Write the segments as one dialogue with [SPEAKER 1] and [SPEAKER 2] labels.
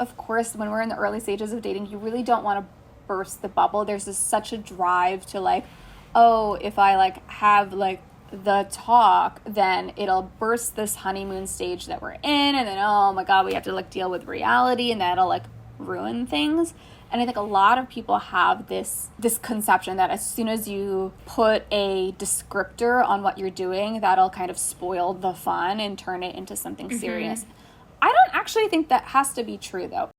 [SPEAKER 1] Of course, when we're in the early stages of dating, you really don't want to burst the bubble. There's such a drive to like, oh, if I like have like the talk, then it'll burst this honeymoon stage that we're in, and then oh my god, we have to like deal with reality, and that'll like ruin things. And I think a lot of people have this conception that as soon as you put a descriptor on what you're doing, that'll kind of spoil the fun and turn it into something serious. I don't actually think that has to be true, though.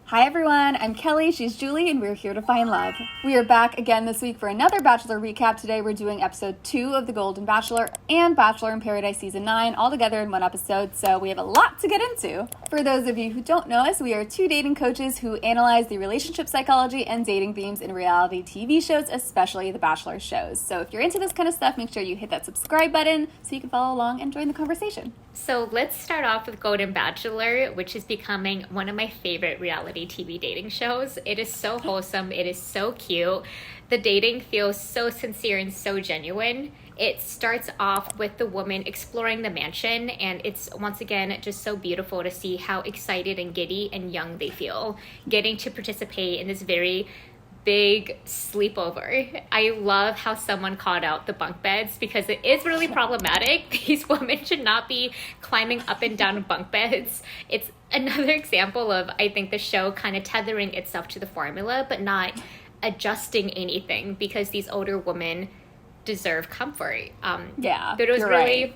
[SPEAKER 1] Hi everyone, I'm Kelly, she's Julie, and we're here to find love. We are back again this week for another Bachelor recap. Today we're doing episode 2 of the Golden Bachelor and Bachelor in Paradise season 9 all together in one episode, so we have a lot to get into. For those of you who don't know us, we are 2 dating coaches who analyze the relationship psychology and dating themes in reality TV shows, especially the Bachelor shows. So if you're into this kind of stuff, make sure you hit that subscribe button so you can follow along and join the conversation.
[SPEAKER 2] So let's start off with Golden Bachelor, which is becoming one of my favorite reality TV dating shows. It is so wholesome. It is so cute. The dating feels so sincere and so genuine. It starts off with the woman exploring the mansion, and it's once again just so beautiful to see how excited and giddy and young they feel, getting to participate in this very big sleepover. I love how someone called out the bunk beds because it is really problematic. These women should not be climbing up and down bunk beds. It's another example of, I think, the show kind of tethering itself to the formula but not adjusting anything because these older women deserve comfort.
[SPEAKER 1] Yeah,
[SPEAKER 2] but it was
[SPEAKER 1] you're
[SPEAKER 2] really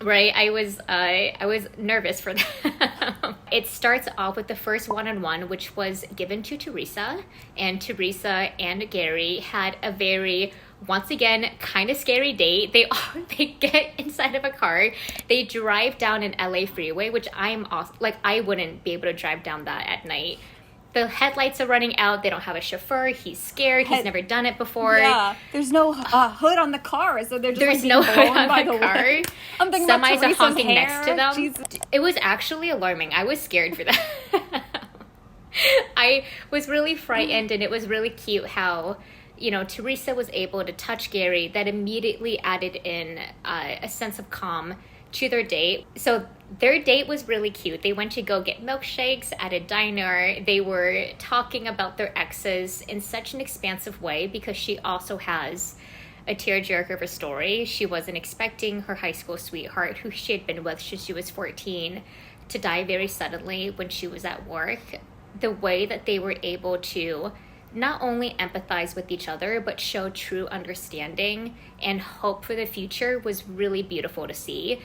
[SPEAKER 2] right. I was nervous for that. It starts off with the first one-on-one, which was given to Theresa, and Theresa and Gerry had a very, once again, kind of scary date. They get inside of a car, they drive down an LA freeway, which I wouldn't be able to drive down that at night. The headlights are running out. They don't have a chauffeur. He's scared. He's never done it before.
[SPEAKER 1] Yeah, there's no hood on the car, so they're just
[SPEAKER 2] there's
[SPEAKER 1] like
[SPEAKER 2] no
[SPEAKER 1] being
[SPEAKER 2] hood
[SPEAKER 1] blown
[SPEAKER 2] on
[SPEAKER 1] by
[SPEAKER 2] the
[SPEAKER 1] the
[SPEAKER 2] car.
[SPEAKER 1] wind. I'm thinking
[SPEAKER 2] Semis
[SPEAKER 1] about
[SPEAKER 2] are honking
[SPEAKER 1] hair.
[SPEAKER 2] next to them.
[SPEAKER 1] Jesus.
[SPEAKER 2] It was actually alarming. I was scared for that. I was really frightened, and it was really cute how, Theresa was able to touch Gerry. That immediately added in a sense of calm to their date. So their date was really cute. They went to go get milkshakes at a diner. They were talking about their exes in such an expansive way because she also has a tearjerker of a story. She wasn't expecting her high school sweetheart, who she had been with since she was 14, to die very suddenly when she was at work. The way that they were able to not only empathize with each other, but show true understanding and hope for the future was really beautiful to see.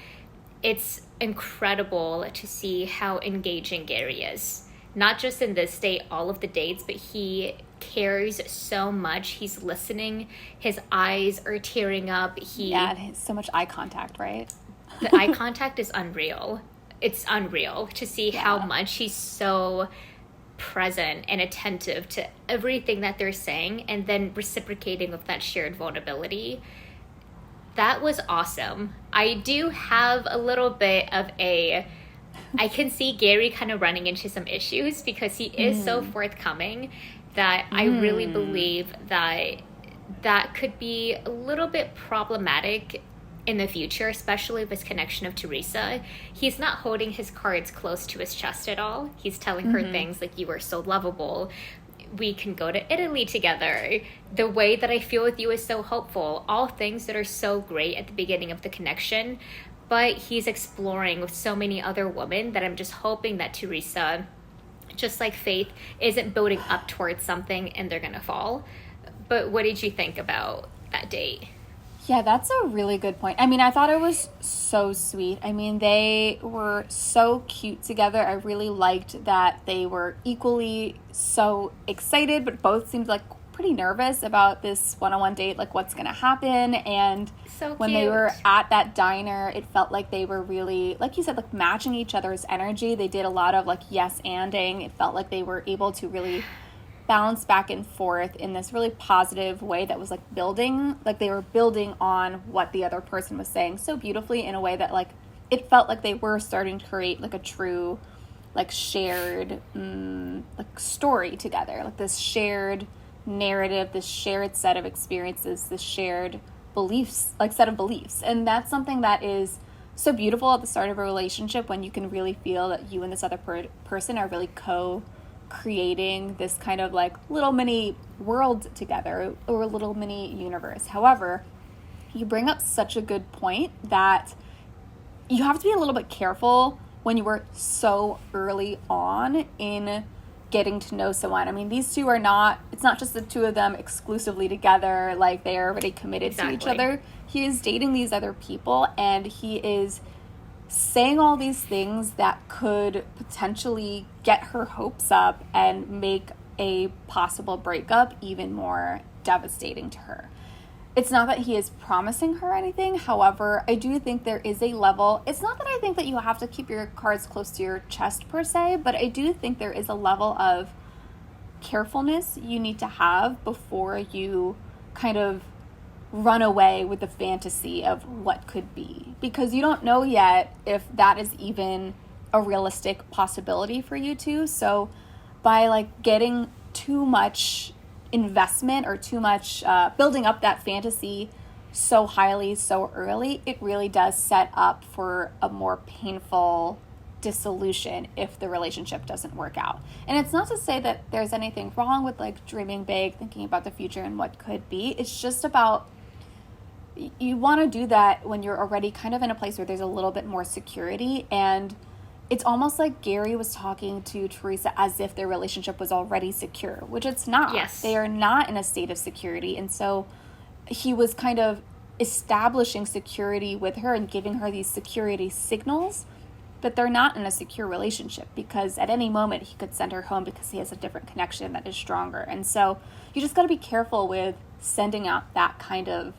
[SPEAKER 2] It's incredible to see how engaging Gerry is. Not just in this date, all of the dates, but he cares so much. He's listening. His eyes are tearing up.
[SPEAKER 1] So much eye contact, right?
[SPEAKER 2] The eye contact is unreal. It's unreal to see how much he's so present and attentive to everything that they're saying and then reciprocating with that shared vulnerability. That was awesome. I do have a little bit of I can see Gerry kind of running into some issues because he is so forthcoming that I really believe that could be a little bit problematic in the future, especially with his connection of Theresa. He's not holding his cards close to his chest at all. He's telling her things like, you are so lovable. We can go to Italy together. The way that I feel with you is so hopeful. All things that are so great at the beginning of the connection. But he's exploring with so many other women that I'm just hoping that Theresa, just like Faith, isn't building up towards something and they're going to fall. But what did you think about that date?
[SPEAKER 1] Yeah, that's a really good point. I mean, I thought it was so sweet. I mean, they were so cute together. I really liked that they were equally so excited, but both seemed like pretty nervous about this one-on-one date, like what's going to happen. And
[SPEAKER 2] So
[SPEAKER 1] when
[SPEAKER 2] cute.
[SPEAKER 1] they were at that diner, it felt like they were really, like you said, like matching each other's energy. They did a lot of like yes-anding. It felt like they were able to really bounce back and forth in this really positive way that was like building, like they were building on what the other person was saying so beautifully in a way that like it felt like they were starting to create like a true like shared like story together, like this shared narrative, this shared set of experiences, this shared beliefs, like set of beliefs. And that's something that is so beautiful at the start of a relationship when you can really feel that you and this other person are really creating this kind of like little mini world together, or a little mini universe. However, you bring up such a good point that you have to be a little bit careful when you were so early on in getting to know someone. I mean, these two are not, it's not just the two of them exclusively together, like they are already committed to each other. He is dating these other people, and he is saying all these things that could potentially get her hopes up and make a possible breakup even more devastating to her. It's not that he is promising her anything. However, I do think there is a level. It's not that I think that you have to keep your cards close to your chest per se, but I do think there is a level of carefulness you need to have before you kind of run away with the fantasy of what could be. Because you don't know yet if that is even a realistic possibility for you two. So by like getting too much investment or too much building up that fantasy so highly so early, it really does set up for a more painful dissolution if the relationship doesn't work out. And it's not to say that there's anything wrong with like dreaming big, thinking about the future and what could be. It's just about, you want to do that when you're already kind of in a place where there's a little bit more security. And it's almost like Gerry was talking to Theresa as if their relationship was already secure, which it's not.
[SPEAKER 2] Yes.
[SPEAKER 1] They are not in a state of security. And so he was kind of establishing security with her and giving her these security signals, but they're not in a secure relationship, because at any moment he could send her home because he has a different connection that is stronger. And so you just got to be careful with sending out that kind of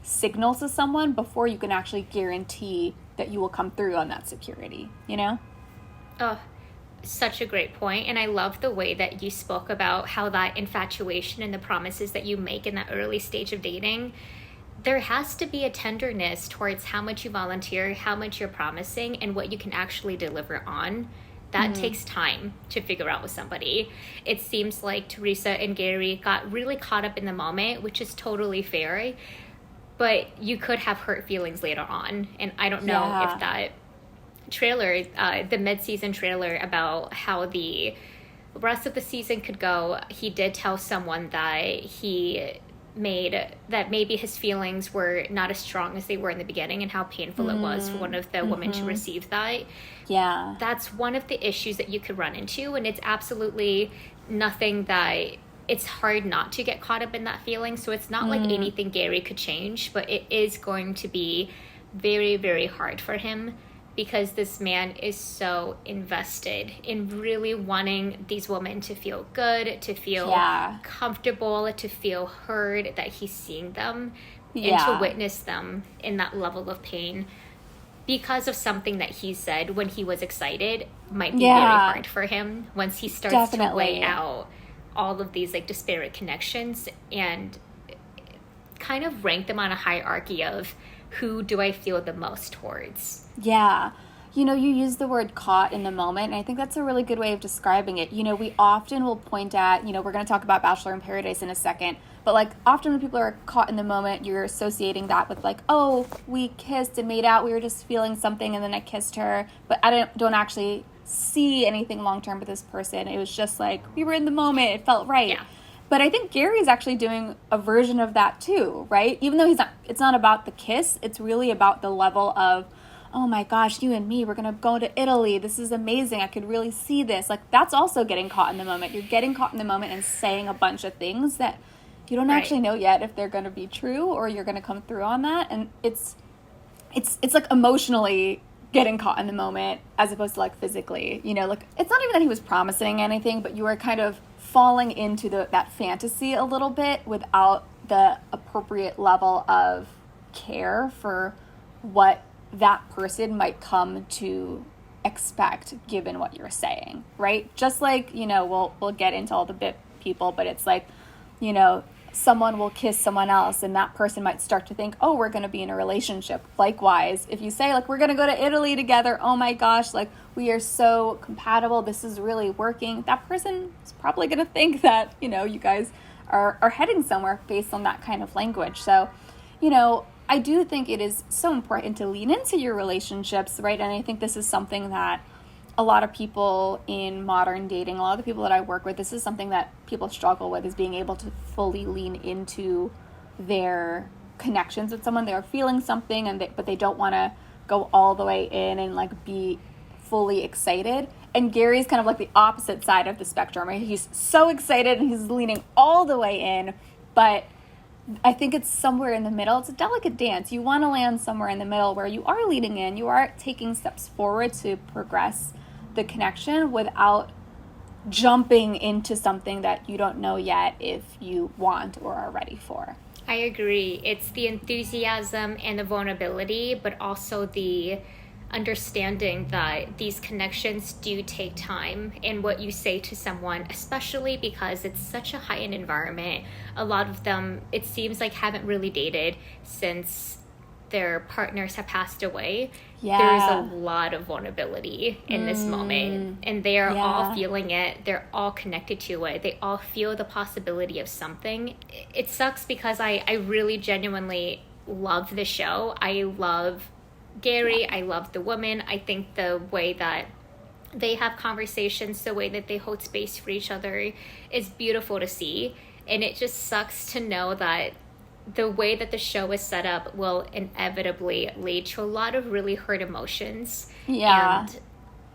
[SPEAKER 1] signal to someone before you can actually guarantee that you will come through on that security, you know?
[SPEAKER 2] Oh, such a great point. And I love the way that you spoke about how that infatuation and the promises that you make in that early stage of dating, there has to be a tenderness towards how much you volunteer, how much you're promising, and what you can actually deliver on. That takes time to figure out with somebody. It seems like Theresa and Gerry got really caught up in the moment, which is totally fair. But you could have hurt feelings later on. And I don't know if that trailer, the mid-season trailer about how the rest of the season could go, he did tell someone that that maybe his feelings were not as strong as they were in the beginning, and how painful it was for one of the women to receive that.
[SPEAKER 1] Yeah.
[SPEAKER 2] That's one of the issues that you could run into, and it's absolutely nothing that... It's hard not to get caught up in that feeling. So it's not like anything Gerry could change, but it is going to be very, very hard for him, because this man is so invested in really wanting these women to feel good, to feel comfortable, to feel heard, that he's seeing them, and to witness them in that level of pain because of something that he said when he was excited might be very hard for him once he starts to weigh out all of these like disparate connections and kind of rank them on a hierarchy of who do I feel the most towards.
[SPEAKER 1] Yeah. You know, you use the word caught in the moment, and I think that's a really good way of describing it. You know, we often will point at, you know, we're going to talk about Bachelor in Paradise in a second, but like often when people are caught in the moment, you're associating that with like, oh, we kissed and made out, we were just feeling something and then I kissed her, but I don't actually see anything long-term with this person. It was just like, we were in the moment, it felt right.
[SPEAKER 2] Yeah.
[SPEAKER 1] But I think Gerry's actually doing a version of that too, right? Even though it's not about the kiss, it's really about the level of, oh my gosh, you and me, we're going to go to Italy. This is amazing. I could really see this. Like, that's also getting caught in the moment. You're getting caught in the moment and saying a bunch of things that you don't actually know yet if they're going to be true or you're going to come through on that. And it's like emotionally getting caught in the moment as opposed to like physically, you know, like it's not even that he was promising anything, but you were kind of falling into that fantasy a little bit without the appropriate level of care for what that person might come to expect given what you're saying, right? Just like, you know, we'll get into all the bit people, but it's like, you know, someone will kiss someone else and that person might start to think, oh, we're going to be in a relationship. Likewise, if you say like, we're going to go to Italy together, oh my gosh, like we are so compatible, this is really working, that person is probably going to think that, you know, you guys are heading somewhere based on that kind of language. So, you know, I do think it is so important to lean into your relationships, right? And I think this is something that a lot of people in modern dating, a lot of the people that I work with, this is something that people struggle with, is being able to fully lean into their connections with someone. They're feeling something, but they don't want to go all the way in and like be fully excited. And Gary's kind of like the opposite side of the spectrum, right? He's so excited and he's leaning all the way in, but I think it's somewhere in the middle. It's a delicate dance. You want to land somewhere in the middle where you are leaning in, you are taking steps forward to progress the connection without jumping into something that you don't know yet if you want or are ready for.
[SPEAKER 2] I agree. It's the enthusiasm and the vulnerability, but also the understanding that these connections do take time, and what you say to someone, especially because it's such a high-end environment. A lot of them, it seems like, haven't really dated since their partners have passed away.
[SPEAKER 1] Yeah.
[SPEAKER 2] There's a lot of vulnerability in this moment, and they are all feeling it. They're all connected to it. They all feel the possibility of something. It sucks because I really genuinely love the show. I love Gerry. I love the woman. I think the way that they have conversations, the way that they hold space for each other is beautiful to see. And it just sucks to know that the way that the show is set up will inevitably lead to a lot of really hurt emotions.
[SPEAKER 1] Yeah.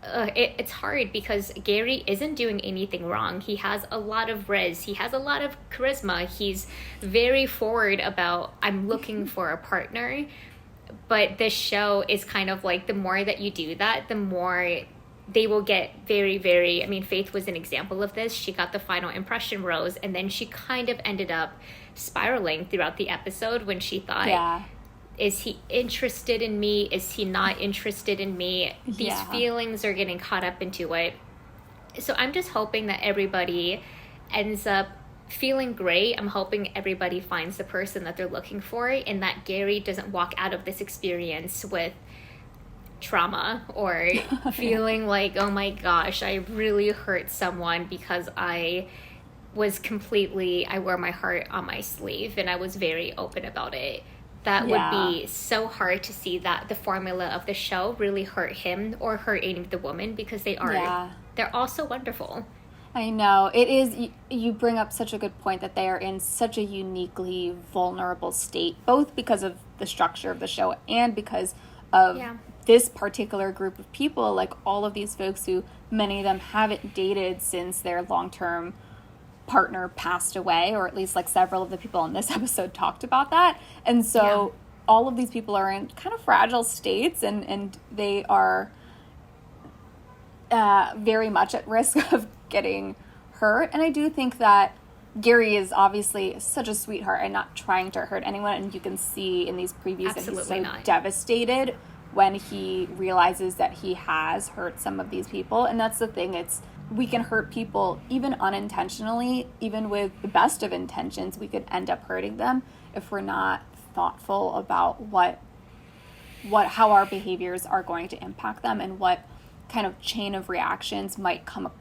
[SPEAKER 2] And it's hard because Gerry isn't doing anything wrong. He has a lot of riz. He has a lot of charisma. He's very forward about, I'm looking for a partner. But this show is kind of like, the more that you do that, the more they will get very, very, I mean, Faith was an example of this. She got the final impression rose, and then she kind of ended up spiraling throughout the episode when she thought, is he interested in me? Is he not interested in me? These feelings are getting caught up into it. So I'm just hoping that everybody ends up feeling great. I'm hoping everybody finds the person that they're looking for, and that Gerry doesn't walk out of this experience with trauma or feeling like, oh my gosh, I really hurt someone because I wore my heart on my sleeve and I was very open about it. That would be so hard to see that the formula of the show really hurt him or hurt any of the women, because they are, they're all so wonderful.
[SPEAKER 1] I know. It is, you bring up such a good point that they are in such a uniquely vulnerable state, both because of the structure of the show and because of this particular group of people, like all of these folks who, many of them haven't dated since their long-term partner passed away, or at least like several of the people in this episode talked about that. And so all of these people are in kind of fragile states, and they are very much at risk of getting hurt. And I do think that Gerry is obviously such a sweetheart and not trying to hurt anyone, and you can see in these previews that he's so devastated when he realizes that he has hurt some of these people. And that's the thing, we can hurt people even unintentionally. Even with the best of intentions, we could end up hurting them if we're not thoughtful about how our behaviors are going to impact them, and what kind of chain of reactions might come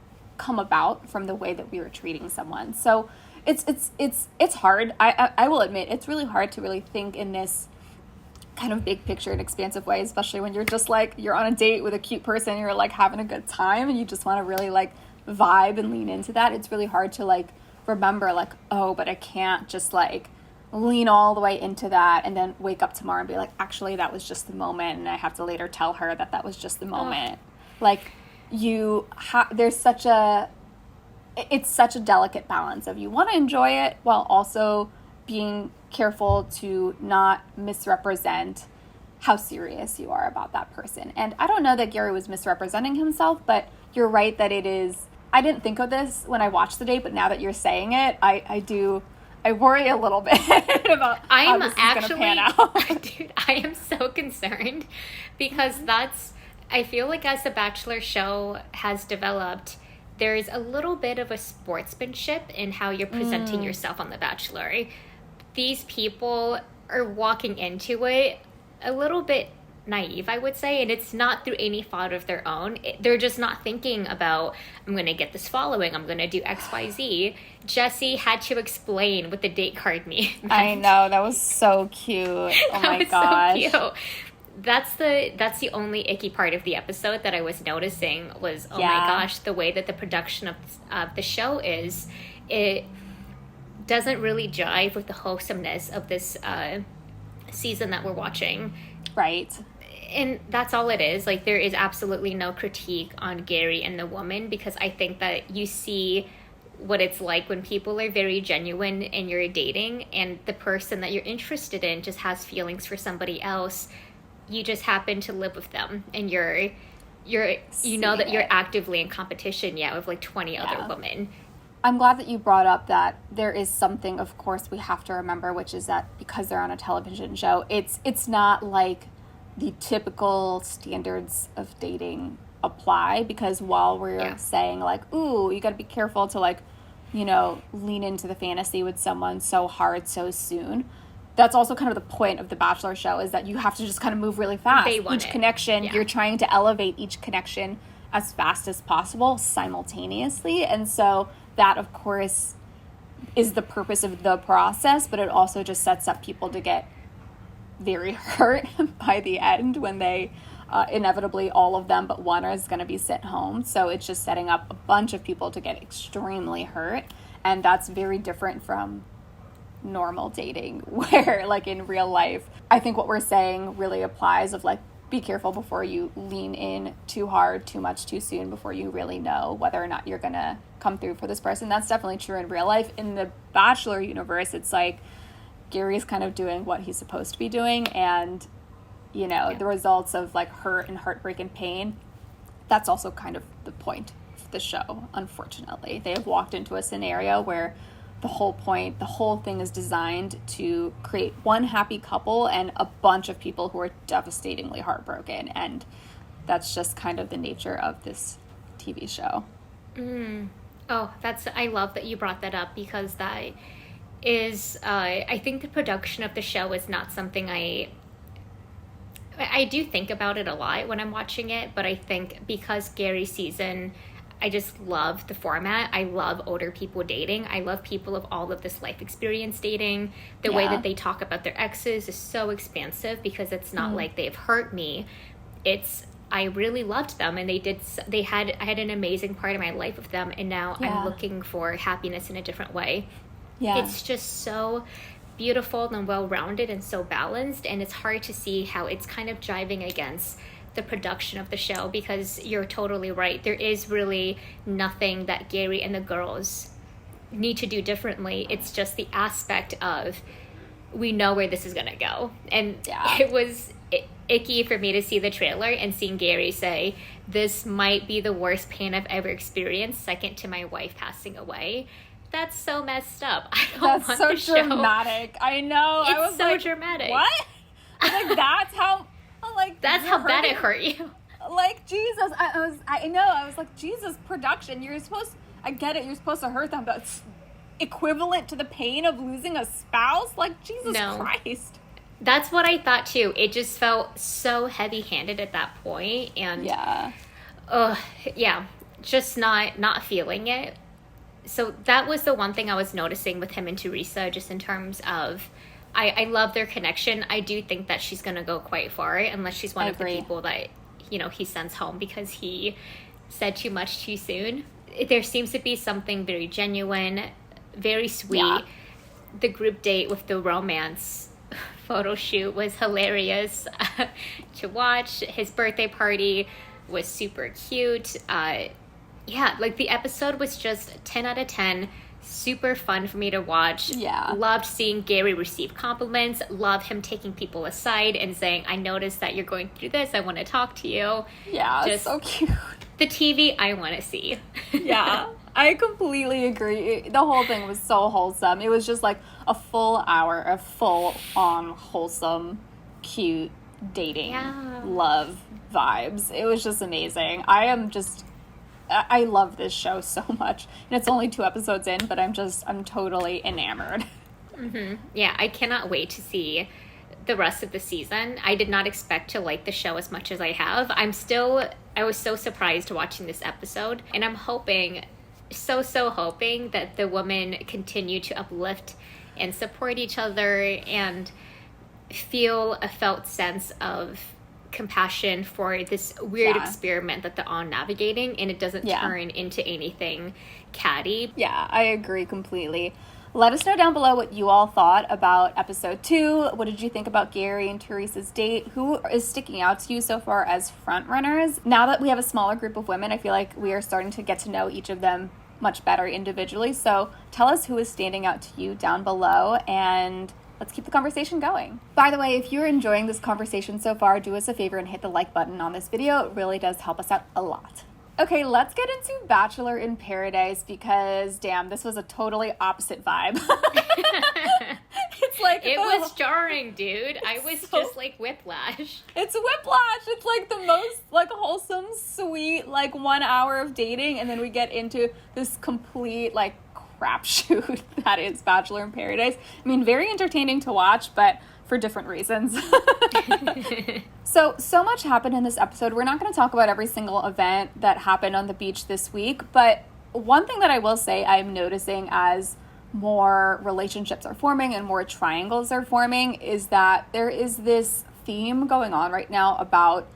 [SPEAKER 1] about from the way that we were treating someone. So it's hard. I will admit, it's really hard to really think in this kind of big picture and expansive way, especially when you're just like, you're on a date with a cute person, you're like having a good time, and you just want to really like vibe and lean into that. It's really hard to like remember like, oh, but I can't just like lean all the way into that and then wake up tomorrow and be like, actually that was just the moment, and I have to later tell her that was just the moment. Like it's such a delicate balance of, you want to enjoy it while also being careful to not misrepresent how serious you are about that person. And I don't know that Gerry was misrepresenting himself, but you're right that it is. I didn't think of this when I watched the date, but now that you're saying it, I worry a little bit about how this is going to pan out.
[SPEAKER 2] Dude, I am so concerned, because I feel like as the Bachelor show has developed, there's a little bit of a sportsmanship in how you're presenting yourself on The Bachelor. These people are walking into it a little bit naive, I would say, and it's not through any fault of their own. They're just not thinking about, I'm going to get this following, I'm going to do XYZ. Jesse had to explain what the date card means.
[SPEAKER 1] I know, that was so cute. Oh my gosh.
[SPEAKER 2] So cute. That's the only icky part of the episode that I was noticing was, oh my gosh, the way that the production of the show is, it doesn't really jive with the wholesomeness of this season that we're watching.
[SPEAKER 1] Right.
[SPEAKER 2] And that's all it is. Like, there is absolutely no critique on Gerry and the woman, because I think that you see what it's like when people are very genuine and you're dating, and the person that you're interested in just has feelings for somebody else. You just happen to live with them, and you know that you're actively in competition with like 20 other women.
[SPEAKER 1] I'm glad that you brought up that there is something, of course, we have to remember, which is that because they're on a television show, it's not like the typical standards of dating apply, because while we're saying like, ooh, you got to be careful to like, you know, lean into the fantasy with someone so hard so soon, that's also kind of the point of the Bachelor show, is that you have to just kind of move really fast. Each connection, you're trying to elevate each connection as fast as possible simultaneously. And so that, of course, is the purpose of the process, but it also just sets up people to get very hurt by the end when they inevitably, all of them but one is going to be sent home. So it's just setting up a bunch of people to get extremely hurt, and that's very different from normal dating, where like in real life, I think what we're saying really applies, of like, be careful before you lean in too hard, too much, too soon, before you really know whether or not you're going to come through for this person. That's definitely true in real life. In the Bachelor universe, it's like Gary's kind of doing what he's supposed to be doing, and, you know, the results of like hurt and heartbreak and pain, that's also kind of the point of the show, unfortunately. They have walked into a scenario where the whole thing is designed to create one happy couple and a bunch of people who are devastatingly heartbroken. And that's just kind of the nature of this TV show.
[SPEAKER 2] Oh, I love that you brought that up, because that is, I think the production of the show is not something I do think about it a lot when I'm watching it, but I think because Gary's season, I just love the format. I love older people dating. I love people of all of this life experience dating. The way that they talk about their exes is so expansive, because it's not like they've hurt me. I really loved them, and I had an amazing part of my life with them, and now I'm looking for happiness in a different way. Yeah. It's just so beautiful and well-rounded and so balanced, and it's hard to see how it's kind of jiving against the production of the show, because you're totally right. There is really nothing that Gerry and the girls need to do differently. It's just the aspect of, we know where this is going to go. And it was icky for me to see the trailer and seeing Gerry say, this might be the worst pain I've ever experienced, second to my wife passing away. That's so messed up. I don't want the show. That's so dramatic.
[SPEAKER 1] I know.
[SPEAKER 2] It's
[SPEAKER 1] I was
[SPEAKER 2] so
[SPEAKER 1] like,
[SPEAKER 2] dramatic.
[SPEAKER 1] What? I was like, that's how... Like,
[SPEAKER 2] that's how bad it hurt you.
[SPEAKER 1] Like, Jesus, I know. I was like, Jesus, production. I get it. You're supposed to hurt them, but it's equivalent to the pain of losing a spouse. Like, Jesus Christ.
[SPEAKER 2] That's what I thought too. It just felt so heavy-handed at that point, and just not feeling it. So that was the one thing I was noticing with him and Theresa, just in terms of, I love their connection. I do think that she's going to go quite far, unless she's one of the people that, you know, he sends home because he said too much too soon. There seems to be something very genuine, very sweet. Yeah. The group date with the romance photo shoot was hilarious to watch. His birthday party was super cute. Like the episode was just 10 out of 10. Super fun for me to watch. Yeah. Loved seeing Gerry receive compliments. Love him taking people aside and saying, I noticed that you're going through this. I want to talk to you. Yeah, just so cute. The TV I want to see.
[SPEAKER 1] Yeah, I completely agree. The whole thing was so wholesome. It was just like a full hour of full-on wholesome, cute dating, love vibes. It was just amazing. I love this show so much. And it's only 2 episodes in, but I'm totally enamored.
[SPEAKER 2] Mm-hmm. Yeah, I cannot wait to see the rest of the season. I did not expect to like the show as much as I have. I was so surprised watching this episode, and I'm hoping, so hoping that the women continue to uplift and support each other and feel a felt sense of compassion for this weird experiment that they're all navigating, and it doesn't turn into anything catty.
[SPEAKER 1] Yeah, I agree completely. Let us know down below what you all thought about episode 2. What did you think about Gerry and Theresa's date? Who is sticking out to you so far as front runners? Now that we have a smaller group of women, I feel like we are starting to get to know each of them much better individually. So tell us who is standing out to you down below, and let's keep the conversation going. By the way, if you're enjoying this conversation so far, do us a favor and hit the like button on this video. It really does help us out a lot. Okay, let's get into Bachelor in Paradise because, damn, this was a totally opposite vibe. It's like...
[SPEAKER 2] It was jarring, dude. I was just like whiplash.
[SPEAKER 1] It's whiplash. It's like the most like wholesome, sweet, like 1 hour of dating, and then we get into this complete like crapshoot that is Bachelor in Paradise. I mean, very entertaining to watch, but for different reasons. So much happened in this episode. We're not going to talk about every single event that happened on the beach this week, but one thing that I will say I'm noticing as more relationships are forming and more triangles are forming is that there is this theme going on right now about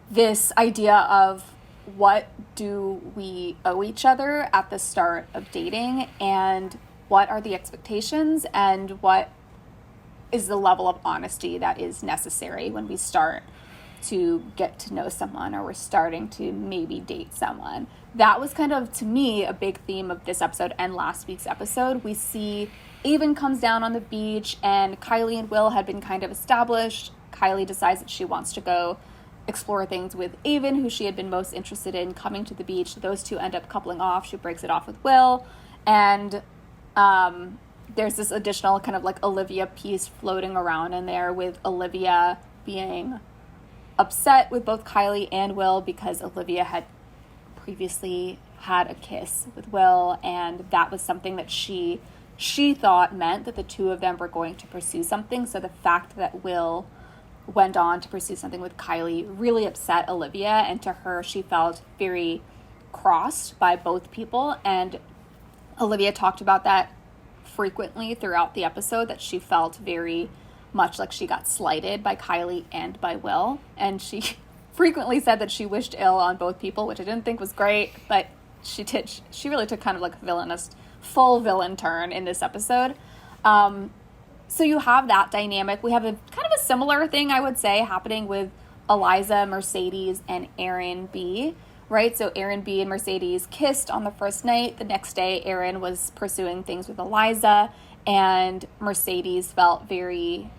[SPEAKER 1] this idea of what do we owe each other at the start of dating, and what are the expectations, and what is the level of honesty that is necessary when we start to get to know someone, or we're starting to maybe date someone. That was kind of, to me, a big theme of this episode and last week's episode. We see Aven comes down on the beach, and Kylie and Will had been kind of established. Kylie decides that she wants to go explore things with Aven, who she had been most interested in coming to the beach. Those two end up coupling off. She breaks it off with Will, and there's this additional kind of like Olivia piece floating around in there, with Olivia being upset with both Kylie and Will because Olivia had previously had a kiss with Will, and that was something that she thought meant that the two of them were going to pursue something. So the fact that Will went on to pursue something with Kylie really upset Olivia, and to her, she felt very crossed by both people. And Olivia talked about that frequently throughout the episode, that she felt very much like she got slighted by Kylie and by Will, and she frequently said that she wished ill on both people, which I didn't think was great, but she really took kind of like a full villain turn in this episode. So you have that dynamic. We have a kind of a similar thing, I would say, happening with Eliza, Mercedes, and Aaron B, right? So Aaron B and Mercedes kissed on the first night. The next day, Aaron was pursuing things with Eliza, and Mercedes felt very,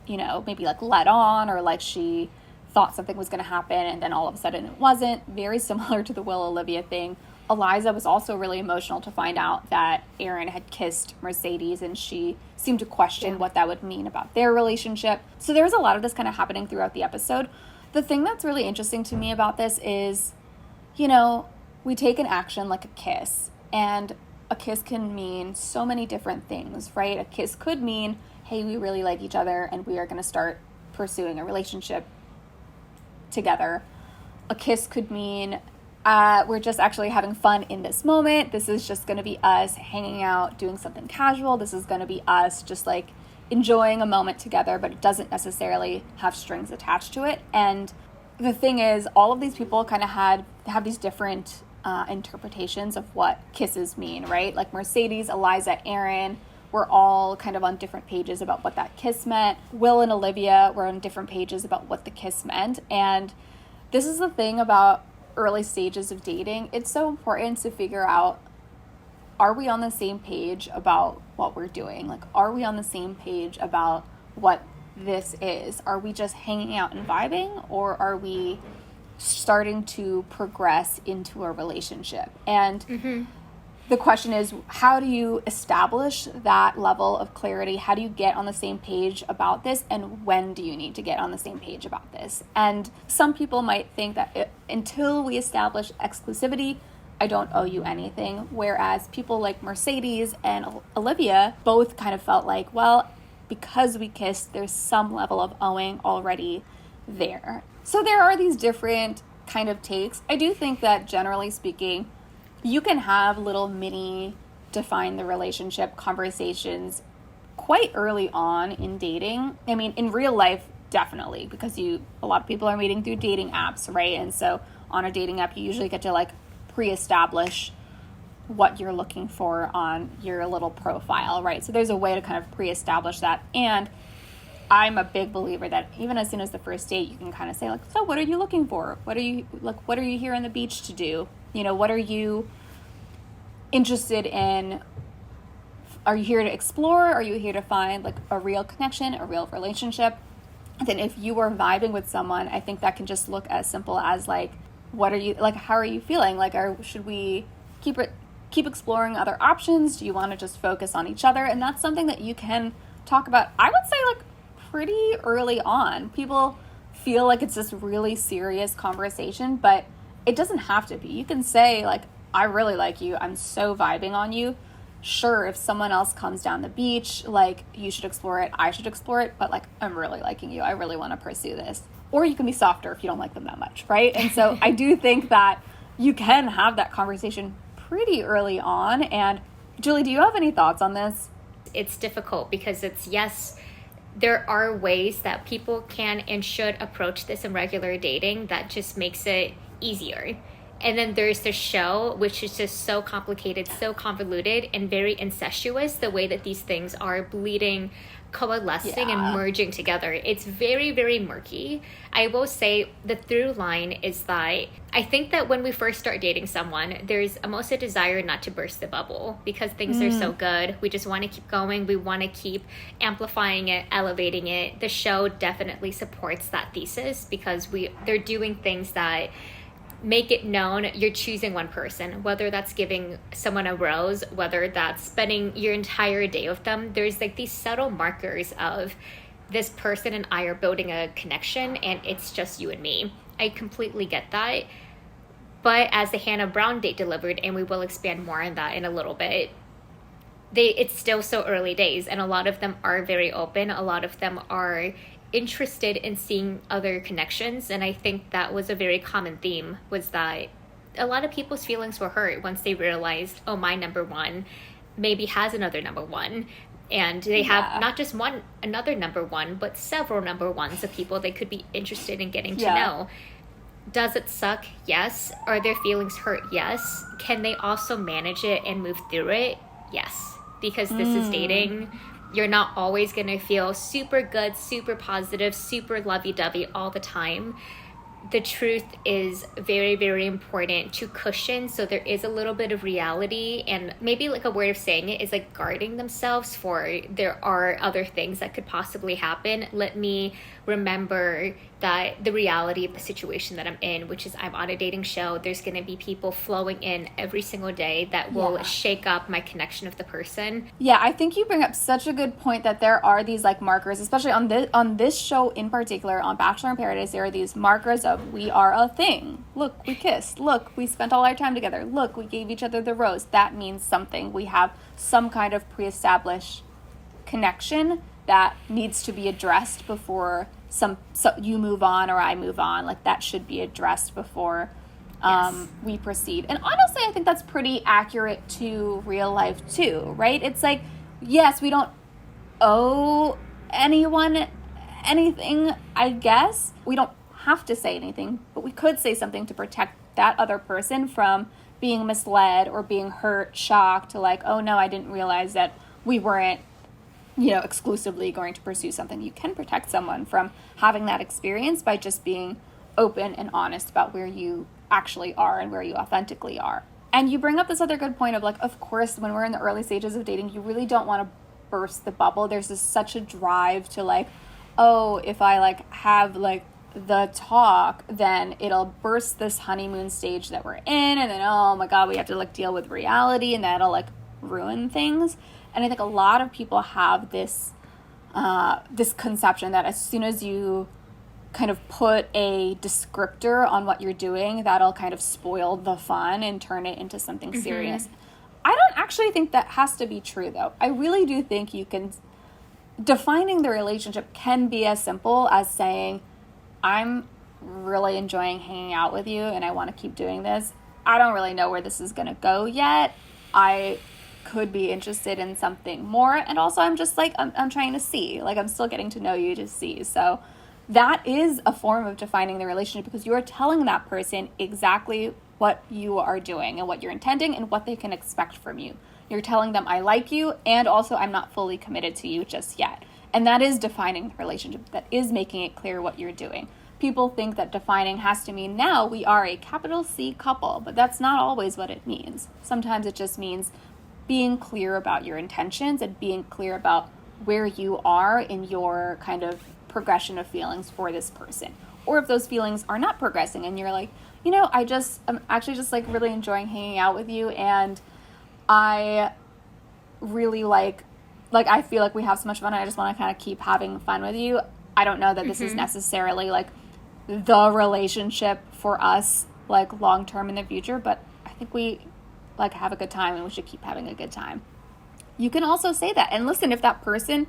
[SPEAKER 1] maybe like led on, or like she thought something was going to happen, and then all of a sudden it wasn't. Very similar to the Will Olivia thing. Eliza was also really emotional to find out that Aaron had kissed Mercedes, and she seemed to question what that would mean about their relationship. So there was a lot of this kind of happening throughout the episode. The thing that's really interesting to me about this is, we take an action like a kiss, and a kiss can mean so many different things, right? A kiss could mean, hey, we really like each other and we are going to start pursuing a relationship together. A kiss could mean we're just actually having fun in this moment. This is just going to be us hanging out, doing something casual. This is going to be us just like enjoying a moment together, but it doesn't necessarily have strings attached to it. And the thing is, all of these people kind of have these different interpretations of what kisses mean, right? Like Mercedes, Eliza, Aaron were all kind of on different pages about what that kiss meant. Will and Olivia were on different pages about what the kiss meant. And this is the thing about early stages of dating. It's so important to figure out, are we on the same page about what we're doing? Like, are we on the same page about what this is? Are we just hanging out and vibing, or are we starting to progress into a relationship? And the question is, how do you establish that level of clarity? How do you get on the same page about this? And when do you need to get on the same page about this? And some people might think that until we establish exclusivity, I don't owe you anything. Whereas people like Mercedes and Olivia both kind of felt like, well, because we kissed, there's some level of owing already there. So there are these different kind of takes. I do think that generally speaking, you can have little mini define the relationship conversations quite early on in dating. I mean, in real life, definitely, because a lot of people are meeting through dating apps, right? And so on a dating app, you usually get to like pre-establish what you're looking for on your little profile, right? So there's a way to kind of pre-establish that. And I'm a big believer that even as soon as the first date, you can kind of say like, so what are you looking for? What are you here on the beach to do? You know, what are you interested in? Are you here to explore? Are you here to find like a real connection, a real relationship? And then if you are vibing with someone, I think that can just look as simple as like, how are you feeling? Like, should we keep exploring other options? Do you want to just focus on each other? And that's something that you can talk about, I would say, like pretty early on. People feel like it's this really serious conversation, but it doesn't have to be. You can say like, I really like you. I'm so vibing on you. Sure, if someone else comes down the beach, like you should explore it, I should explore it, but like I'm really liking you. I really want to pursue this. Or you can be softer if you don't like them that much, right? And so I do think that you can have that conversation pretty early on. And Julie, do you have any thoughts on this?
[SPEAKER 2] It's difficult because yes, there are ways that people can and should approach this in regular dating that just makes it easier. And then there's the show, which is just so complicated, so convoluted, and very incestuous, the way that these things are bleeding, coalescing, and merging together. It's very, very murky. I will say the through line is that I think that when we first start dating someone, there's almost a desire not to burst the bubble because things are so good. We just want to keep going. We want to keep amplifying it, elevating it. The show definitely supports that thesis because they're doing things that make it known you're choosing one person, whether that's giving someone a rose, whether that's spending your entire day with them. There's like these subtle markers of this person and I are building a connection and it's just you and me. I completely get that. But as the Hannah Brown date delivered, and we will expand more on that in a little bit, it's still so early days and a lot of them are very open. A lot of them are interested in seeing other connections, and I think that was a very common theme, was that a lot of people's feelings were hurt once they realized, oh, my number one maybe has another number one, and they have not just another number one, but several number ones of people they could be interested in getting to know. Does it suck? Yes. Are their feelings hurt? Yes. Can they also manage it and move through it? Yes, because this is dating. You're not always going to feel super good, super positive, super lovey-dovey all the time. The truth is very, very important to cushion, so there is a little bit of reality, and maybe like a word of saying it is like guarding themselves for there are other things that could possibly happen. Let me remember that the reality of the situation that I'm in, which is I'm on a dating show, there's going to be people flowing in every single day that will shake up my connection with the person.
[SPEAKER 1] Yeah, I think you bring up such a good point that there are these like markers, especially on this show in particular, on Bachelor in Paradise, there are these markers of we are a thing. Look, we kissed. Look, we spent all our time together. Look, we gave each other the rose. That means something. We have some kind of pre-established connection that needs to be addressed before so you move on or I move on. Like that should be addressed before we proceed. And honestly, I think that's pretty accurate to real life too, right? It's like, yes, we don't owe anyone anything, I guess. We don't have to say anything, but we could say something to protect that other person from being misled or being hurt, shocked, like, oh no, I didn't realize that we weren't exclusively going to pursue something. You can protect someone from having that experience by just being open and honest about where you actually are and where you authentically are. And you bring up this other good point of like, of course, when we're in the early stages of dating, you really don't want to burst the bubble. There's such a drive to like, oh, if I like have like the talk, then it'll burst this honeymoon stage that we're in, and then oh my god, we have to like deal with reality, and that'll like ruin things. And I think a lot of people have this conception that as soon as you kind of put a descriptor on what you're doing, that'll kind of spoil the fun and turn it into something serious. I don't actually think that has to be true, though. I really do think you can defining the relationship can be as simple as saying, I'm really enjoying hanging out with you and I want to keep doing this. I don't really know where this is going to go yet. I could be interested in something more. And also I'm just like, I'm trying to see, like I'm still getting to know you to see. So that is a form of defining the relationship, because you are telling that person exactly what you are doing and what you're intending and what they can expect from you. You're telling them, I like you, and also I'm not fully committed to you just yet. And that is defining the relationship. That is making it clear what you're doing. People think that defining has to mean now we are a capital C couple, but that's not always what it means. Sometimes it just means being clear about your intentions and being clear about where you are in your kind of progression of feelings for this person. Or if those feelings are not progressing and you're like, I'm actually just like really enjoying hanging out with you, and I really like I feel like we have so much fun and I just want to kind of keep having fun with you. I don't know that this is necessarily like the relationship for us like long term in the future, but I think we like have a good time and we should keep having a good time. You can also say that. And listen, if that person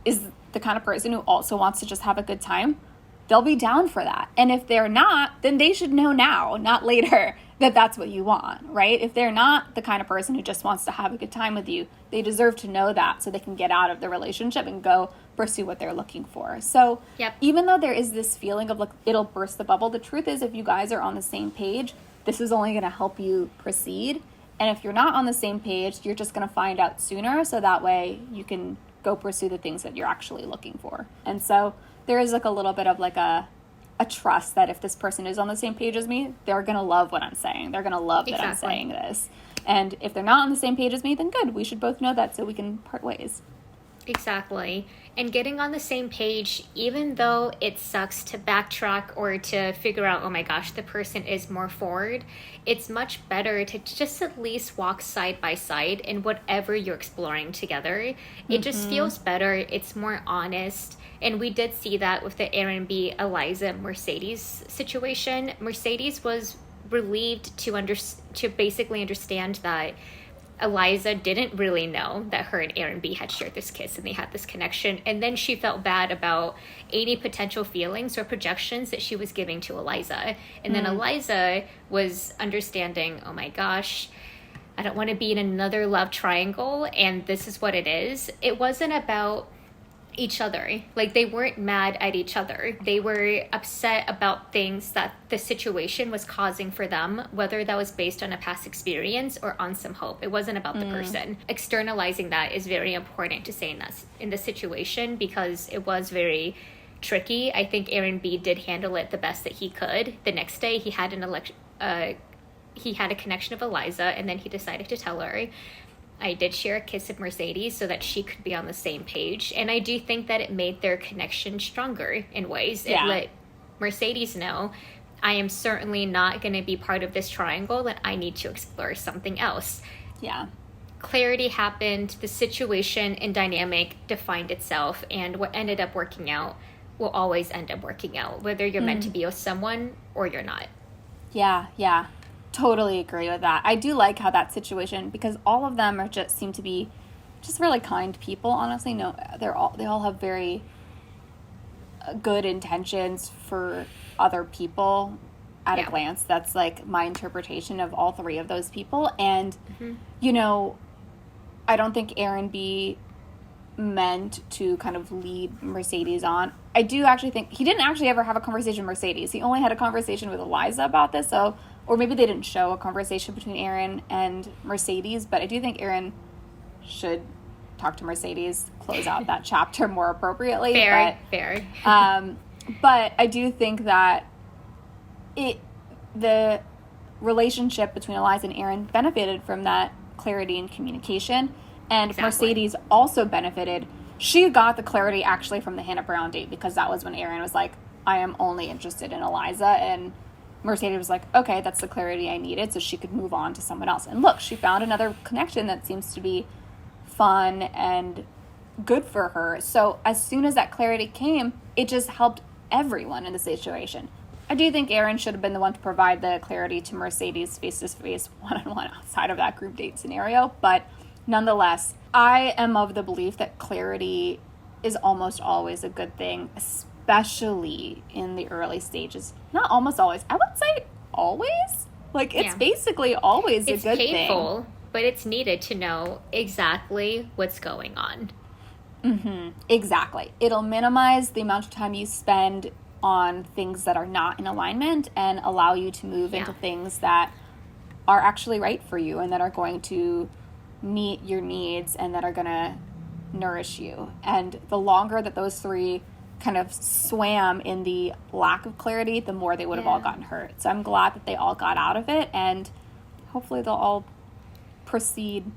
[SPEAKER 1] is the kind of person who also wants to just have a good time, they'll be down for that. And if they're not, then they should know now, not later, that that's what you want, right? If they're not the kind of person who just wants to have a good time with you, they deserve to know that so they can get out of the relationship and go pursue what they're looking for. So even though there is this feeling of like it'll burst the bubble, the truth is if you guys are on the same page, this is only going to help you proceed. And if you're not on the same page, you're just going to find out sooner, so that way you can go pursue the things that you're actually looking for. And so there is like a little bit of like a trust that if this person is on the same page as me, they're going to love what I'm saying. They're going to love that I'm saying this. And if they're not on the same page as me, then good. We should both know that so we can part ways.
[SPEAKER 2] Exactly. And getting on the same page, even though it sucks to backtrack or to figure out, oh my gosh, the person is more forward, it's much better to just at least walk side by side in whatever you're exploring together. It just feels better. It's more honest. And we did see that with the Aaron B. Eliza Mercedes situation. Mercedes was relieved to basically understand that Eliza didn't really know that her and Aaron B had shared this kiss and they had this connection. And then she felt bad about any potential feelings or projections that she was giving to Eliza. And then Eliza was understanding, oh my gosh, I don't want to be in another love triangle. And this is what it is. It wasn't about each other. Like, they weren't mad at each other. They were upset about things that the situation was causing for them, whether that was based on a past experience or on some hope. It wasn't about the person. Externalizing that is very important to say in this situation, because it was very tricky. I think Aaron B did handle it the best that he could. The next day he had he had a connection of Eliza, and then he decided to tell her, I did share a kiss of Mercedes so that she could be on the same page. And I do think that it made their connection stronger in ways. It let Mercedes know, I am certainly not going to be part of this triangle, and I need to explore something else.
[SPEAKER 1] Yeah.
[SPEAKER 2] Clarity happened, the situation and dynamic defined itself, and what ended up working out will always end up working out, whether you're meant to be with someone or you're not.
[SPEAKER 1] Yeah. Totally agree with that. I do like how that situation, because all of them seem to be just really kind people. Honestly, no, they all have very good intentions for other people at a glance. That's like my interpretation of all three of those people. And I don't think Aaron B meant to kind of lead Mercedes on. I do actually think he didn't actually ever have a conversation with Mercedes. He only had a conversation with Eliza about this. So, or maybe they didn't show a conversation between Aaron and Mercedes, but I do think Aaron should talk to Mercedes, close out that chapter more appropriately.
[SPEAKER 2] Fair.
[SPEAKER 1] But I do think that the relationship between Eliza and Aaron benefited from that clarity and communication, and Mercedes also benefited. She got the clarity actually from the Hannah Brown date, because that was when Aaron was like, I am only interested in Eliza, and Mercedes was like, okay, that's the clarity I needed, so she could move on to someone else. And look, she found another connection that seems to be fun and good for her. So as soon as that clarity came, it just helped everyone in the situation. I do think Aaron should have been the one to provide the clarity to Mercedes face-to-face, one-on-one outside of that group date scenario. But nonetheless, I am of the belief that clarity is almost always a good thing, especially in the early stages. Not almost always. I would say always. Like, it's basically always a good thing. It's
[SPEAKER 2] painful, but it's needed to know exactly what's going on.
[SPEAKER 1] Exactly. It'll minimize the amount of time you spend on things that are not in alignment and allow you to move into things that are actually right for you and that are going to meet your needs and that are going to nourish you. And the longer that those three kind of swam in the lack of clarity, the more they would have all gotten hurt. So I'm glad that they all got out of it, and hopefully they'll all proceed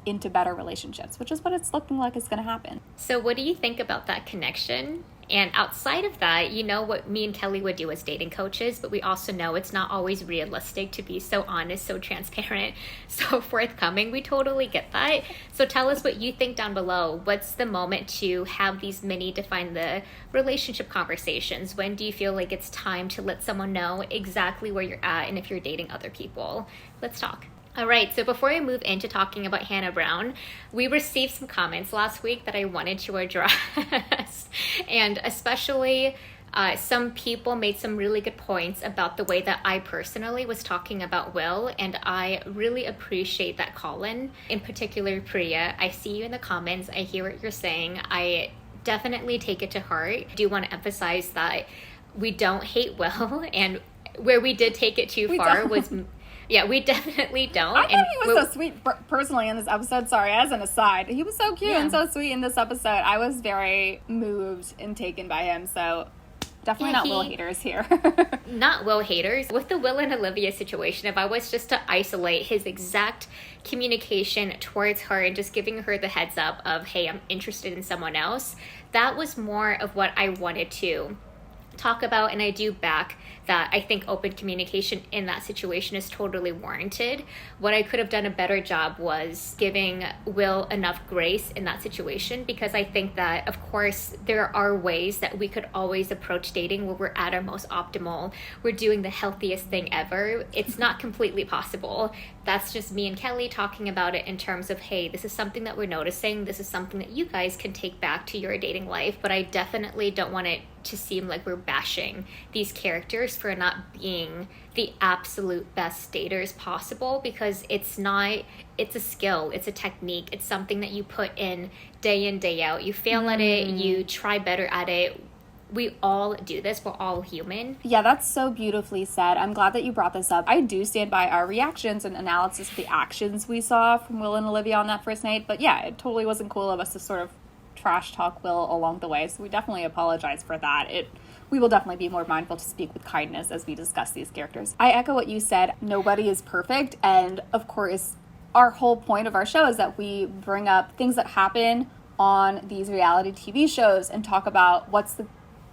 [SPEAKER 1] into better relationships, which is what it's looking like is going to happen.
[SPEAKER 2] So what do you think about that connection? And outside of that, you know what me and Kelly would do as dating coaches, but we also know it's not always realistic to be so honest, so transparent, so forthcoming. We totally get that. So tell us what you think down below. What's the moment to have these mini define the relationship conversations? When do you feel like it's time to let someone know exactly where you're at and if you're dating other people? Let's talk. All right, so before I move into talking about Hannah Brown, we received some comments last week that I wanted to address. And especially some people made some really good points about the way that I personally was talking about Will, and I really appreciate that, Colin. In particular, Priya, I see you in the comments. I hear what you're saying. I definitely take it to heart. I do want to emphasize that we don't hate Will, and where we did take it too far was... Yeah, we definitely don't.
[SPEAKER 1] I thought he was so sweet personally in this episode. Sorry, as an aside. He was so cute and so sweet in this episode. I was very moved and taken by him. So definitely not Will haters here.
[SPEAKER 2] Not Will haters. With the Will and Olivia situation, if I was just to isolate his exact communication towards her and just giving her the heads up of, hey, I'm interested in someone else, that was more of what I wanted to talk about, and I do back that. I think open communication in that situation is totally warranted. What I could have done a better job was giving Will enough grace in that situation, because I think that, of course, there are ways that we could always approach dating where we're at our most optimal, we're doing the healthiest thing ever. It's not completely possible. That's just me and Kelly talking about it in terms of, hey, this is something that we're noticing. This is something that you guys can take back to your dating life, but I definitely don't want it to seem like we're bashing these characters for not being the absolute best daters possible, because it's not. It's a skill, it's a technique, it's something that you put in, day out. You fail at it, you try better at it. We all do this. We're all human.
[SPEAKER 1] Yeah, that's so beautifully said. I'm glad that you brought this up. I do stand by our reactions and analysis of the actions we saw from Will and Olivia on that first night. But yeah, it totally wasn't cool of us to sort of trash talk Will along the way. So we definitely apologize for that. We will definitely be more mindful to speak with kindness as we discuss these characters. I echo what you said. Nobody is perfect. And of course, our whole point of our show is that we bring up things that happen on these reality TV shows and talk about what's the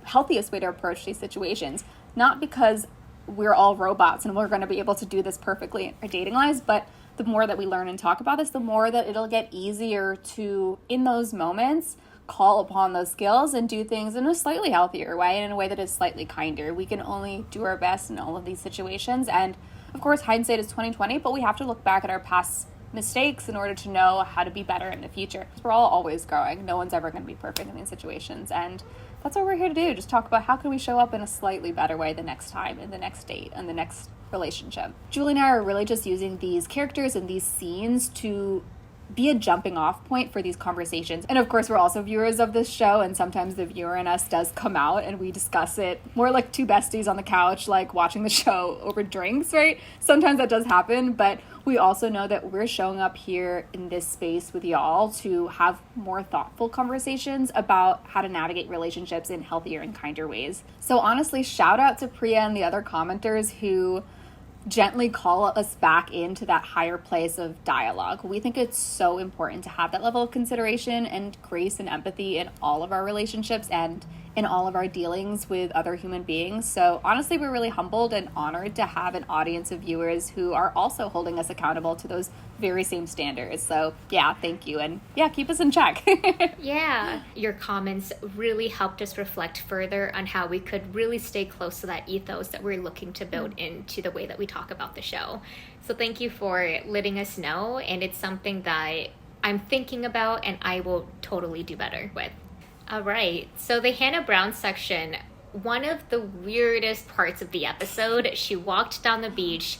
[SPEAKER 1] healthiest way to approach these situations, not because we're all robots and we're going to be able to do this perfectly in our dating lives, but the more that we learn and talk about this, the more that it'll get easier to, in those moments, call upon those skills and do things in a slightly healthier way and in a way that is slightly kinder. We can only do our best in all of these situations, and of course hindsight is 20/20, but we have to look back at our past mistakes in order to know how to be better in the future. We're all always growing. No one's ever going to be perfect in these situations, and that's what we're here to do. Just talk about how can we show up in a slightly better way the next time, in the next date, and the next relationship. Julie and I are really just using these characters and these scenes to be a jumping off point for these conversations. And of course, we're also viewers of this show, and sometimes the viewer in us does come out and we discuss it more like two besties on the couch, like watching the show over drinks, right? Sometimes that does happen, but we also know that we're showing up here in this space with y'all to have more thoughtful conversations about how to navigate relationships in healthier and kinder ways. So honestly, shout out to Priya and the other commenters who gently call us back into that higher place of dialogue. We think it's so important to have that level of consideration and grace and empathy in all of our relationships and in all of our dealings with other human beings. So honestly, we're really humbled and honored to have an audience of viewers who are also holding us accountable to those very same standards. So yeah, thank you. And yeah, keep us in check.
[SPEAKER 2] Yeah, your comments really helped us reflect further on how we could really stay close to that ethos that we're looking to build into the way that we talk about the show. So thank you for letting us know. And it's something that I'm thinking about and I will totally do better with. All right. So the Hannah Brown section, one of the weirdest parts of the episode, she walked down the beach.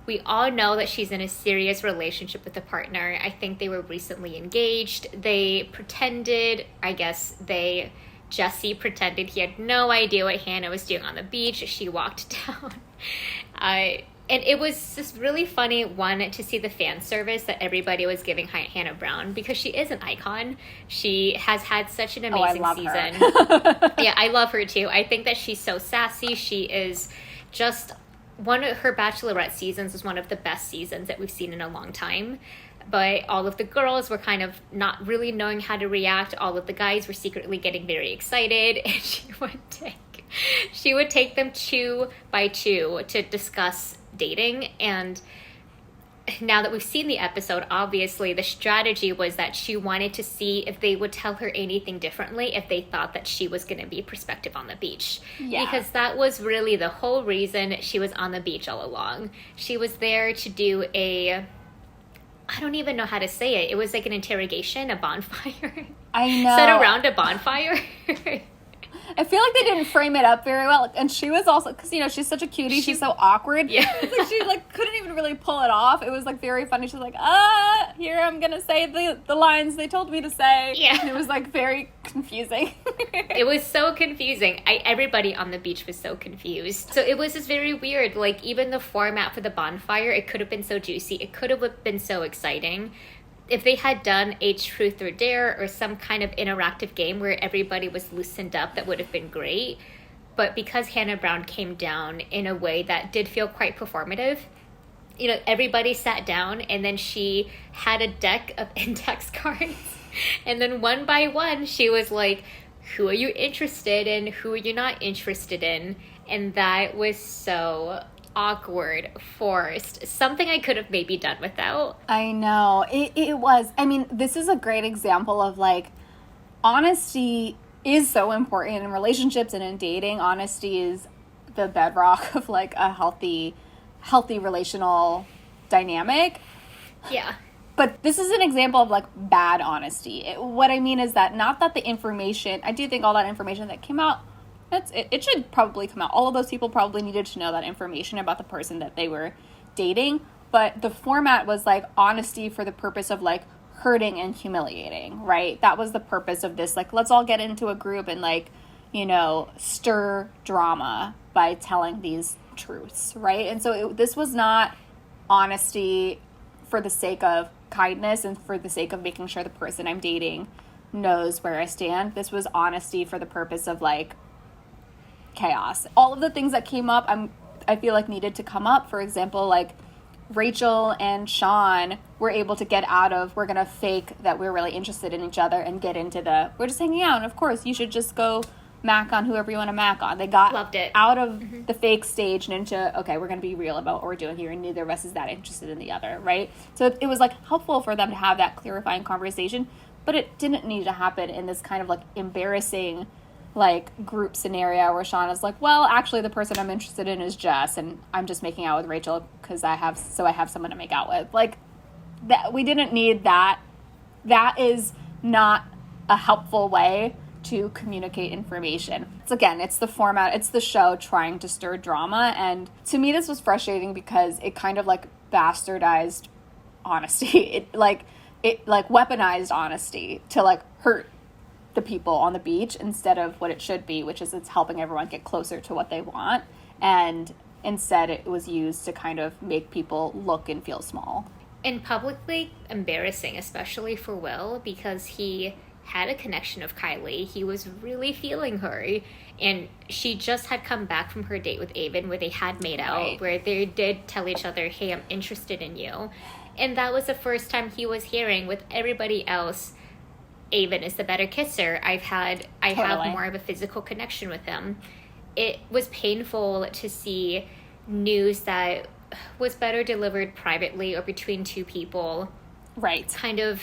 [SPEAKER 2] We all know that she's in a serious relationship with a partner. I think they were recently engaged. They pretended, Jesse pretended he had no idea what Hannah was doing on the beach. She walked down. And it was just really funny, one, to see the fan service that everybody was giving Hannah Brown, because she is an icon. She has had such an amazing season. Yeah, I love her too. I think that she's so sassy. She is just one of her Bachelorette seasons was one of the best seasons that we've seen in a long time. But all of the girls were kind of not really knowing how to react. All of the guys were secretly getting very excited, and she would take them 2 by 2 to discuss dating. And now that we've seen the episode, obviously the strategy was that she wanted to see if they would tell her anything differently if they thought that she was going to be prospective on the beach. Yeah. Because that was really the whole reason she was on the beach all along. She was there to do I don't even know how to say it. It was like an interrogation, a bonfire.
[SPEAKER 1] I know.
[SPEAKER 2] Set around a bonfire.
[SPEAKER 1] I feel like they didn't frame it up very well. And she was also, because, you know, she's such a cutie. She's so awkward.
[SPEAKER 2] Yeah.
[SPEAKER 1] It's like she, like, couldn't even really pull it off. It was, like, very funny. She was like, here, I'm going to say the lines they told me to say.
[SPEAKER 2] Yeah.
[SPEAKER 1] And it was, like, very confusing.
[SPEAKER 2] It was so confusing. Everybody on the beach was so confused. So it was just very weird. Like, even the format for the bonfire, it could have been so juicy. It could have been so exciting. If they had done a truth or dare or some kind of interactive game where everybody was loosened up, that would have been great. But because Hannah Brown came down in a way that did feel quite performative, you know, everybody sat down and then she had a deck of index cards. And then one by one, she was like, who are you interested in? Who are you not interested in? And that was so awkward, forced, something I could have maybe done without.
[SPEAKER 1] I know. It was. I mean, this is a great example of, like, honesty is so important in relationships and in dating. Honesty is the bedrock of, like, a healthy relational dynamic.
[SPEAKER 2] Yeah.
[SPEAKER 1] But this is an example of, like, bad honesty. What I mean is that not that the information, I do think all that information that came out, it should probably come out. All of those people probably needed to know that information about the person that they were dating. But the format was, like, honesty for the purpose of, like, hurting and humiliating, right? That was the purpose of this. Like, let's all get into a group and, like, you know, stir drama by telling these truths, right? And so this was not honesty for the sake of kindness and for the sake of making sure the person I'm dating knows where I stand. This was honesty for the purpose of, like, chaos. All of the things that came up, I feel like needed to come up. For example, like, Rachel and Sean were able to get out of, we're going to fake that we're really interested in each other and get into we're just hanging out, and of course you should just go mac on whoever you want to mac on. They got
[SPEAKER 2] Loved it.
[SPEAKER 1] out of the fake stage and into, okay, we're going to be real about what we're doing here, and neither of us is that interested in the other, right? So it was, like, helpful for them to have that clarifying conversation, but it didn't need to happen in this kind of, like, embarrassing, like, group scenario where Sean is like, well, actually the person I'm interested in is Jess, and I'm just making out with Rachel because I have someone to make out with. Like, that we didn't need that. That is not a helpful way to communicate information. It's the format, it's the show trying to stir drama, and to me this was frustrating because it kind of, like, bastardized honesty. It weaponized honesty to, like, hurt the people on the beach instead of what it should be, which is it's helping everyone get closer to what they want. And instead it was used to kind of make people look and feel small.
[SPEAKER 2] And publicly embarrassing, especially for Will, because he had a connection of Kylie. He was really feeling her. And she just had come back from her date with Avon where they had made out, right, where they did tell each other, hey, I'm interested in you. And that was the first time he was hearing, with everybody else, Avon is the better kisser. I have more of a physical connection with him. It was painful to see news that was better delivered privately or between two people,
[SPEAKER 1] right,
[SPEAKER 2] kind of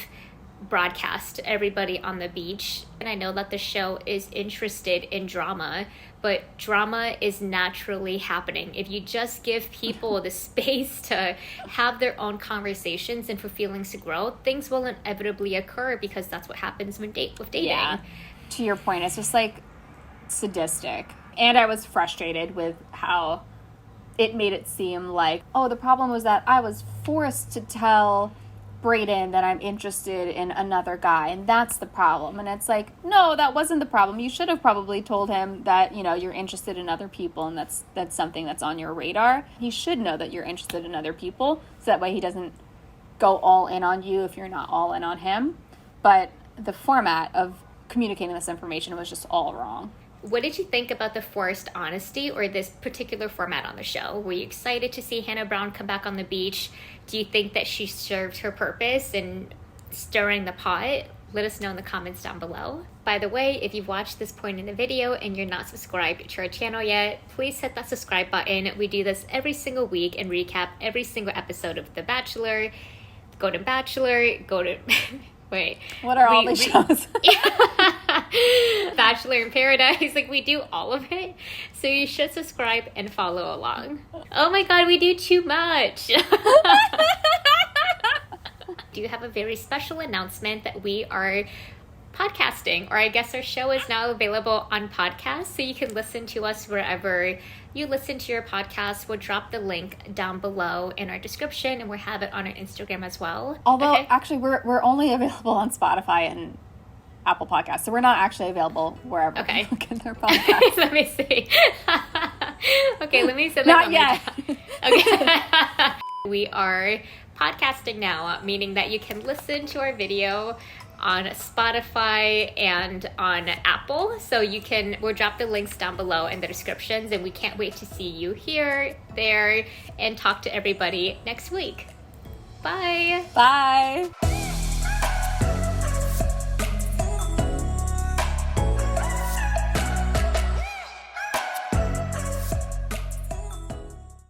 [SPEAKER 2] broadcast to everybody on the beach. And I know that the show is interested in drama, but drama is naturally happening. If you just give people the space to have their own conversations and for feelings to grow, things will inevitably occur, because that's what happens with dating.
[SPEAKER 1] Yeah. to your point, it's just like sadistic. And I was frustrated with how it made it seem like, oh, the problem was that I was forced to tell Brayden that I'm interested in another guy, and that's the problem. And it's like, no, that wasn't the problem. You should have probably told him that, you know, you're interested in other people, and that's something that's on your radar. He should know that you're interested in other people, so that way he doesn't go all in on you if you're not all in on him. But the format of communicating this information was just all wrong.
[SPEAKER 2] What did you think about the forced honesty or this particular format on the show? Were you excited to see Hannah Brown come back on the beach? Do you think that she served her purpose in stirring the pot? Let us know in the comments down below. By the way, if you've watched this point in the video and you're not subscribed to our channel yet, please hit that subscribe button. We do this every single week and recap every single episode of The Bachelor, Golden Bachelor, Wait.
[SPEAKER 1] What are all the shows?
[SPEAKER 2] Bachelor in Paradise. Like, we do all of it. So you should subscribe and follow along. Oh my god, we do too much. Do you have a very special announcement that we are podcasting, or I guess our show is now available on podcast, so you can listen to us wherever you listen to your podcast. We'll drop the link down below in our description, and we'll have it on our Instagram as well.
[SPEAKER 1] Although, actually, we're only available on Spotify and Apple Podcasts, so we're not actually available wherever people get their podcasts.
[SPEAKER 2] Let me see. Okay, let me set that.
[SPEAKER 1] Not yet.
[SPEAKER 2] Okay. We are podcasting now, meaning that you can listen to our video on Spotify and on Apple. So we'll drop the links down below in the descriptions, and we can't wait to see you here, there, and talk to everybody next week. Bye.
[SPEAKER 1] Bye.